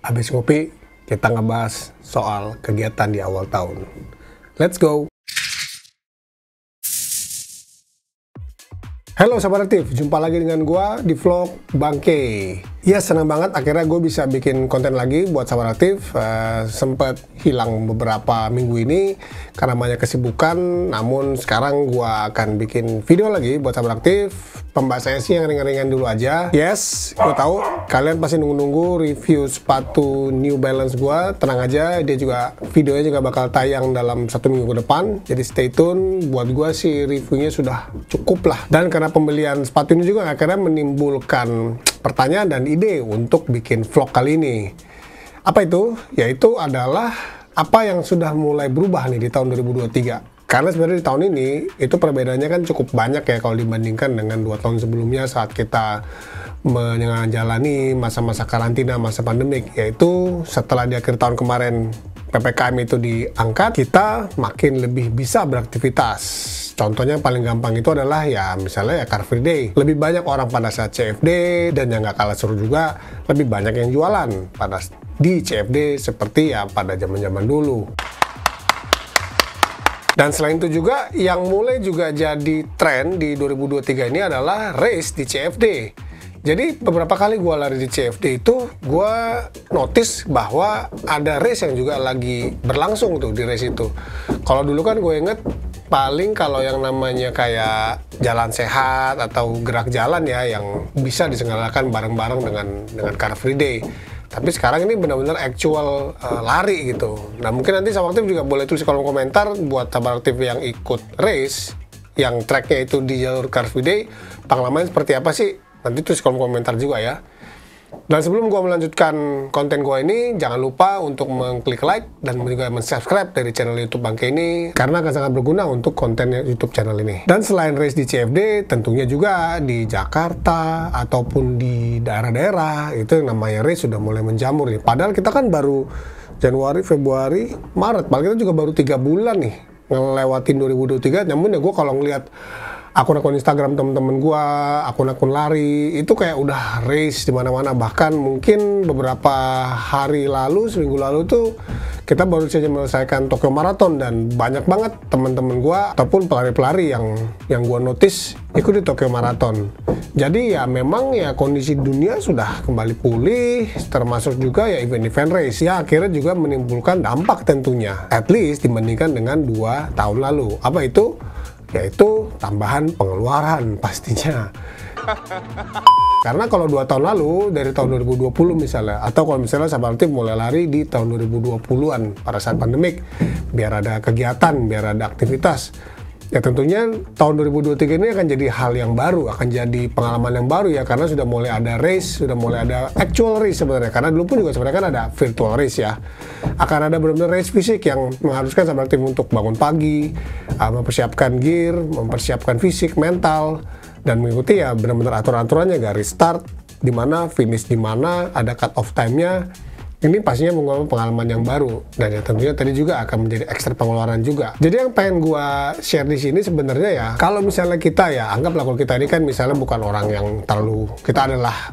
Habis ngopi, kita ngebahas soal kegiatan di awal tahun. Let's go! Halo Sahabat Aktif, jumpa lagi dengan gua di vlog Bangke. Ya, senang banget akhirnya gue bisa bikin konten lagi buat Sahabat Aktif. Sempet hilang beberapa minggu ini karena banyak kesibukan, namun sekarang gua akan bikin video lagi buat Sahabat Aktif. Pembahasannya sih yang ringan-ringan dulu aja. Yes, gue tahu kalian pasti nunggu-nunggu review sepatu New Balance gua. Tenang aja, dia juga videonya juga bakal tayang dalam 1 minggu ke depan. Jadi stay tune. Buat gua sih reviewnya sudah cukup lah. Dan karena pembelian sepatu ini juga akhirnya menimbulkan pertanyaan dan ide untuk bikin vlog kali ini. Apa itu? Yaitu adalah apa yang sudah mulai berubah nih di tahun 2023. Karena sebenarnya di tahun ini itu perbedaannya kan cukup banyak ya kalau dibandingkan dengan 2 tahun sebelumnya saat kita menjalani masa-masa karantina, masa pandemik. Yaitu setelah di akhir tahun kemarin PPKM itu diangkat, kita makin lebih bisa beraktivitas. Contohnya yang paling gampang itu adalah ya misalnya ya Car Free Day. Lebih banyak orang pada saat CFD, dan yang gak kalah seru juga lebih banyak yang jualan di CFD seperti ya pada zaman-zaman dulu. Dan selain itu juga yang mulai juga jadi tren di 2023 ini adalah race di CFD. Jadi beberapa kali gue lari di CFD itu gue notice bahwa ada race yang juga lagi berlangsung tuh di race itu. Kalau dulu kan gue inget paling kalau yang namanya kayak jalan sehat atau gerak jalan ya yang bisa diselenggarakan bareng-bareng dengan Car Free Day. Tapi sekarang ini benar-benar actual lari gitu. Nah mungkin nanti Sahabat Aktif juga boleh tulis di kolom komentar buat Sahabat Aktif yang ikut race, yang tracknya itu di jalur Car Free Day, pengalamannya seperti apa sih? Nanti tulis di kolom komentar juga ya. Dan sebelum gue melanjutkan konten gue ini, jangan lupa untuk mengklik like dan juga subscribe dari channel YouTube Bangke ini, karena akan sangat berguna untuk konten YouTube channel ini. Dan selain race di CFD, tentunya juga di Jakarta ataupun di daerah-daerah itu yang namanya race sudah mulai menjamur nih. Padahal kita kan baru Januari, Februari, Maret, padahal kita juga baru 3 bulan nih ngelewatin 2023. Namun ya gue kalau ngeliat akun-akun Instagram temen-temen gua, akun-akun lari itu kayak udah race di mana-mana. Bahkan mungkin beberapa hari lalu, seminggu lalu tuh kita baru saja menyelesaikan Tokyo Marathon, dan banyak banget temen-temen gua ataupun pelari-pelari yang gua notice ikut di Tokyo Marathon. Jadi ya memang ya kondisi dunia sudah kembali pulih, termasuk juga ya event-event race ya akhirnya juga menimbulkan dampak tentunya, at least dibandingkan dengan 2 tahun lalu. Apa itu? Yaitu tambahan pengeluaran pastinya. Karena kalau 2 tahun lalu, dari tahun 2020 misalnya, atau kalau misalnya Sahabat Aktif mulai lari di tahun 2020-an pada saat pandemik, biar ada kegiatan, biar ada aktivitas, ya tentunya tahun 2023 ini akan jadi hal yang baru, akan jadi pengalaman yang baru ya, karena sudah mulai ada race, sudah mulai ada actual race sebenarnya. Karena dulu pun juga sebenarnya kan ada virtual race ya. Akan ada benar-benar race fisik yang mengharuskan Sahabat Aktif untuk bangun pagi, mempersiapkan gear, mempersiapkan fisik, mental, dan mengikuti ya benar-benar aturan-aturannya, garis start di mana, finish di mana, ada cut off time-nya. Ini pastinya menggunakan pengalaman yang baru, dan ya tentunya tadi juga akan menjadi ekstra pengeluaran juga. Jadi yang pengen gua share di sini sebenarnya ya, kalau misalnya kita ya anggaplah kalau kita ini kan misalnya bukan orang yang terlalu, kita adalah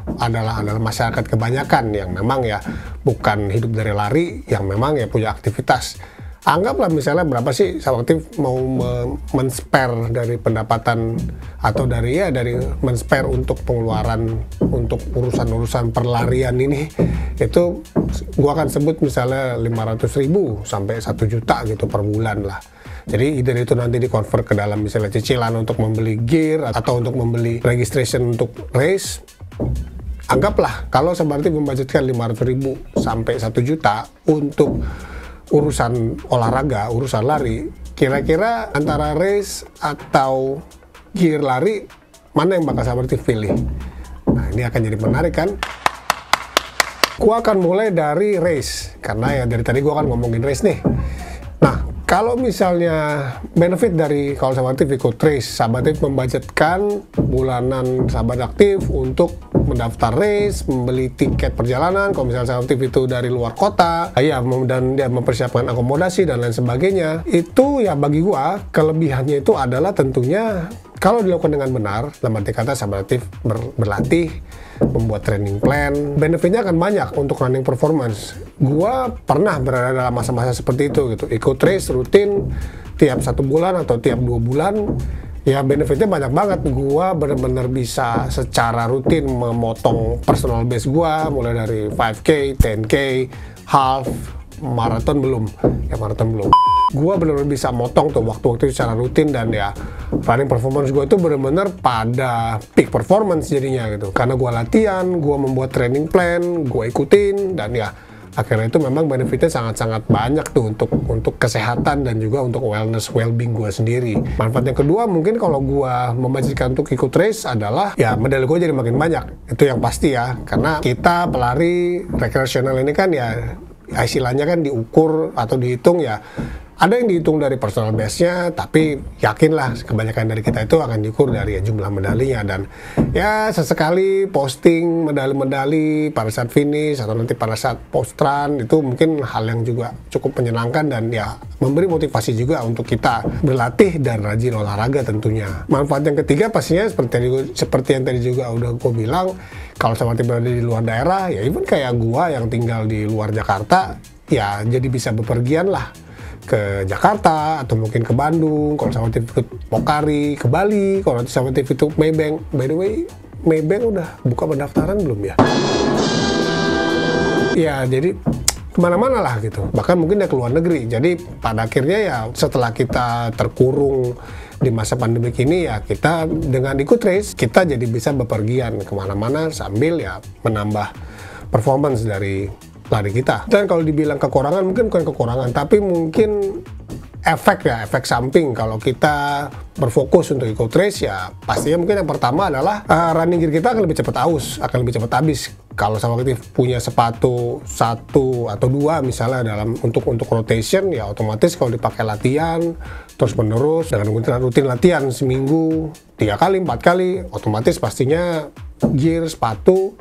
masyarakat kebanyakan yang memang ya bukan hidup dari lari, yang memang ya punya aktivitas. Anggaplah misalnya berapa sih Sahabat Aktif mau men-spare dari pendapatan atau dari men-spare untuk pengeluaran untuk urusan-urusan perlarian ini, itu gua akan sebut misalnya 500.000 sampai 1 juta gitu per bulan lah. Jadi dari itu nanti di-convert ke dalam misalnya cicilan untuk membeli gear atau untuk membeli registration untuk race. Anggaplah kalau Sahabat Aktif membudgetkan 500.000 sampai 1 juta untuk urusan olahraga, urusan lari, kira-kira antara race atau gear lari, mana yang bakal Sahabat Aktif pilih? Nah ini akan jadi menarik kan? Gua akan mulai dari race, karena ya dari tadi gua akan ngomongin race nih. Nah kalau misalnya benefit dari kalau Sahabat Aktif ikut race, Sahabat Aktif membudgetkan bulanan Sahabat Aktif untuk mendaftar race, membeli tiket perjalanan, kalau misalnya Sahabat Aktif itu dari luar kota, ya, dan dia mempersiapkan akomodasi dan lain sebagainya, itu ya bagi gua kelebihannya itu adalah tentunya kalau dilakukan dengan benar, dalam arti kata Sahabat Aktif berlatih, membuat training plan. Benefitnya akan banyak untuk running performance. Gua pernah berada dalam masa-masa seperti itu gitu, ikut race rutin tiap 1 bulan atau tiap 2 bulan. Ya benefitnya banyak banget. Gua benar-benar bisa secara rutin memotong personal best gua, mulai dari 5K, 10K, half, maraton belum. Gua benar-benar bisa motong tuh waktu-waktu secara rutin, dan ya running performance gua itu benar-benar pada peak performance jadinya gitu. Karena gua latihan, gua membuat training plan, gua ikutin, dan ya akhirnya itu memang benefitnya sangat-sangat banyak tuh untuk kesehatan dan juga untuk wellness, well-being gue sendiri. Manfaat yang kedua mungkin kalau gue membudgetkan untuk ikut race adalah ya medali gue jadi makin banyak. Itu yang pasti ya, karena kita pelari rekreasional ini kan ya istilahnya kan diukur atau dihitung ya. Ada yang dihitung dari personal best-nya, tapi yakinlah kebanyakan dari kita itu akan diukur dari ya, jumlah medalinya. Dan ya sesekali posting medali-medali pada saat finish atau nanti pada saat post-run itu mungkin hal yang juga cukup menyenangkan dan ya memberi motivasi juga untuk kita berlatih dan rajin olahraga tentunya. Manfaat yang ketiga pastinya seperti yang tadi juga udah gue bilang, kalau sama tim berada di luar daerah, ya even kayak gua yang tinggal di luar Jakarta, ya jadi bisa bepergian lah ke Jakarta atau mungkin ke Bandung. Kalau sama tim ikut Pokari, ke Bali. Kalau nanti sama tim itu Maybank. By the way, Maybank udah buka pendaftaran belum ya? Ya jadi kemana-mana lah gitu. Bahkan mungkin ya ke luar negeri. Jadi pada akhirnya ya setelah kita terkurung di masa pandemi ini, ya kita dengan ikut race kita jadi bisa bepergian kemana-mana sambil ya menambah performance dari lari kita. Dan kalau dibilang kekurangan, mungkin bukan kekurangan, tapi mungkin efek samping kalau kita berfokus untuk ikut race. Ya pastinya mungkin yang pertama adalah running gear kita akan lebih cepat aus, akan lebih cepat habis. Kalau sama kita punya sepatu 1 atau 2 misalnya untuk rotation, ya otomatis kalau dipakai latihan terus menerus dengan rutin latihan seminggu 3 kali 4 kali, otomatis pastinya gear sepatu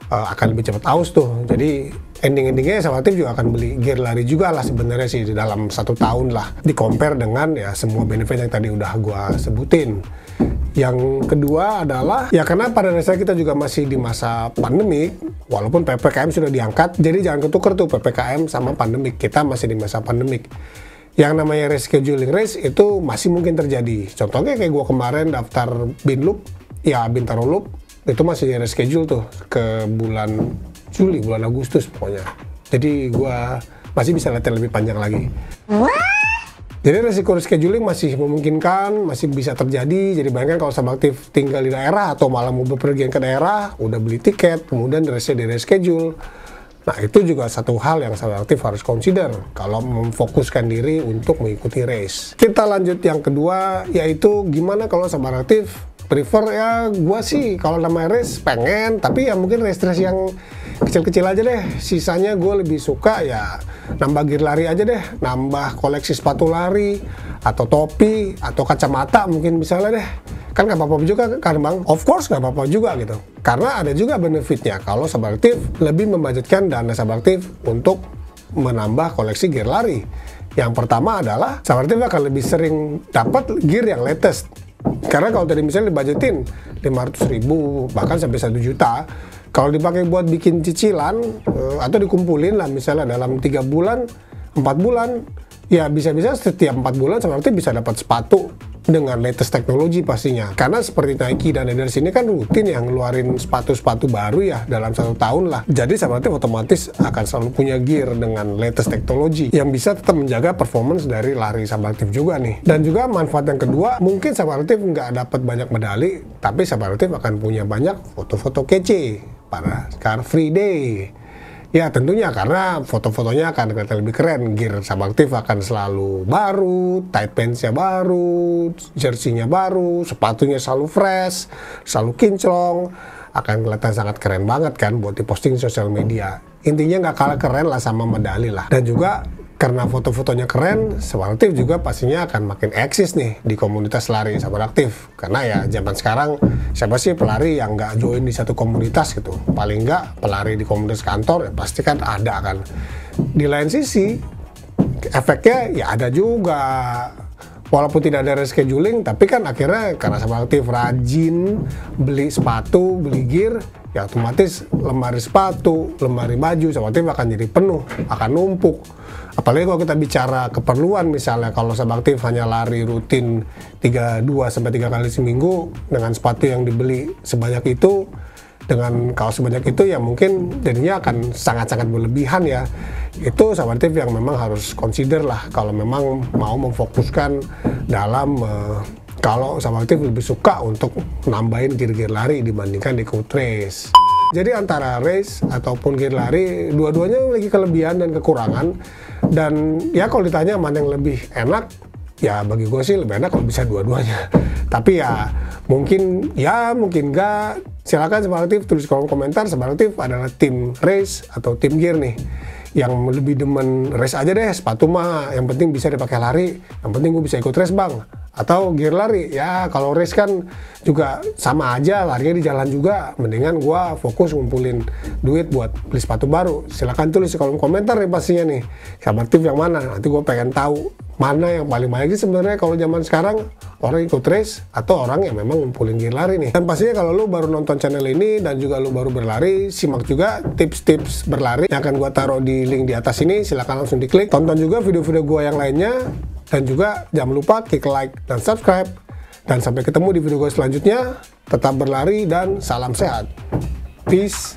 akan lebih cepat aus tuh. Jadi ending-endingnya sama tim juga akan beli gear lari juga lah sebenarnya sih di dalam 1 tahun lah, di compare dengan ya semua benefit yang tadi udah gua sebutin. Yang kedua adalah ya karena pada dasarnya kita juga masih di masa pandemik, walaupun PPKM sudah diangkat, jadi jangan ketukar tuh PPKM sama pandemik. Kita masih di masa pandemik. Yang namanya rescheduling race itu masih mungkin terjadi. Contohnya kayak gua kemarin daftar Binloop, ya Bintaro Loop, itu masih reschedule tuh ke bulan Juli, bulan Agustus pokoknya. Jadi gua masih bisa latihan lebih panjang lagi. Jadi resiko rescheduling masih memungkinkan, masih bisa terjadi. Jadi bayangkan kalau sahabat aktif tinggal di daerah atau malah mau bepergian ke daerah, udah beli tiket, kemudian di reschedule. Nah itu juga satu hal yang sahabat aktif harus consider kalau memfokuskan diri untuk mengikuti race. Kita lanjut yang kedua, yaitu gimana kalau sahabat aktif prefer ya gua sih kalau namanya race pengen, tapi ya mungkin race yang kecil-kecil aja deh. Sisanya gue lebih suka ya nambah gear lari aja deh, nambah koleksi sepatu lari atau topi atau kacamata mungkin misalnya deh. Kan nggak apa-apa juga kan bang, of course nggak apa-apa juga gitu. Karena ada juga benefitnya kalau sahabat aktif lebih membudgetkan dana sahabat aktif untuk menambah koleksi gear lari. Yang pertama adalah sahabat aktif akan lebih sering dapat gear yang latest. Karena kalau tadi misalnya dibajetin 500.000 bahkan sampai 1 juta, kalau dipakai buat bikin cicilan atau dikumpulin lah misalnya dalam 3 bulan, 4 bulan, ya bisa-bisa setiap 4 bulan seperti bisa dapat sepatu dengan latest teknologi pastinya. Karena seperti Nike dan Adidas ini kan rutin yang ngeluarin sepatu-sepatu baru ya dalam 1 tahun lah. Jadi sahabat aktif otomatis akan selalu punya gear dengan latest teknologi yang bisa tetap menjaga performance dari lari sahabat aktif juga nih. Dan juga manfaat yang kedua, mungkin sahabat aktif nggak dapat banyak medali, tapi sahabat aktif akan punya banyak foto-foto kece pada Car Free Day. Ya tentunya karena foto-fotonya akan kelihatan lebih keren, gear sahabat aktif akan selalu baru, tight pants-nya baru, jersey-nya baru, sepatunya selalu fresh, selalu kinclong, akan kelihatan sangat keren banget kan buat diposting sosial media. Intinya nggak kalah keren lah sama medali lah. Dan juga karena foto-fotonya keren, sahabat aktif juga pastinya akan makin eksis nih di komunitas lari sahabat aktif. Karena ya zaman sekarang siapa sih pelari yang nggak join di satu komunitas gitu? Paling nggak pelari di komunitas kantor ya pasti kan ada kan. Di lain sisi efeknya ya ada juga. Walaupun tidak ada rescheduling, tapi kan akhirnya karena sahabat aktif rajin beli sepatu, beli gear, ya otomatis lemari sepatu, lemari baju sahabat aktif akan jadi penuh, akan numpuk. Apalagi kalau kita bicara keperluan, misalnya kalau sahabat aktif hanya lari rutin 2 sampai 3 kali seminggu dengan sepatu yang dibeli sebanyak itu, dengan kaos sebanyak itu, ya mungkin jadinya akan sangat-sangat berlebihan ya. Itu sahabat aktif yang memang harus consider lah kalau memang mau memfokuskan dalam kalau sahabat aktif lebih suka untuk nambahin gear-gear lari dibandingkan ikut race. Jadi antara race ataupun gear lari, dua-duanya memiliki kelebihan dan kekurangan. Dan ya kalau ditanya mana yang lebih enak, ya bagi gue sih lebih enak kalau bisa dua-duanya. Tapi ya mungkin enggak. Silakan sahabat aktif tulis kolom komentar, sahabat aktif adalah tim race atau tim gear nih. Yang lebih demen race aja deh, sepatu mah yang penting bisa dipakai lari, yang penting gue bisa ikut race bang. Atau gear lari, ya kalau race kan juga sama aja, larinya di jalan juga, mendingan gue fokus ngumpulin duit buat beli sepatu baru. Silahkan tulis di kolom komentar nih pastinya nih, sahabat aktif yang mana, nanti gue pengen tahu mana yang paling banyak sih sebenarnya kalau zaman sekarang, orang ikut race atau orang yang memang ngumpulin gear lari nih. Dan pastinya kalau lu baru nonton channel ini dan juga lu baru berlari, simak juga tips-tips berlari yang akan gue taruh di link di atas ini, silahkan langsung diklik. Tonton juga video-video gue yang lainnya. Dan juga jangan lupa klik like dan subscribe. Dan sampai ketemu di video gue selanjutnya. Tetap berlari dan salam sehat. Peace.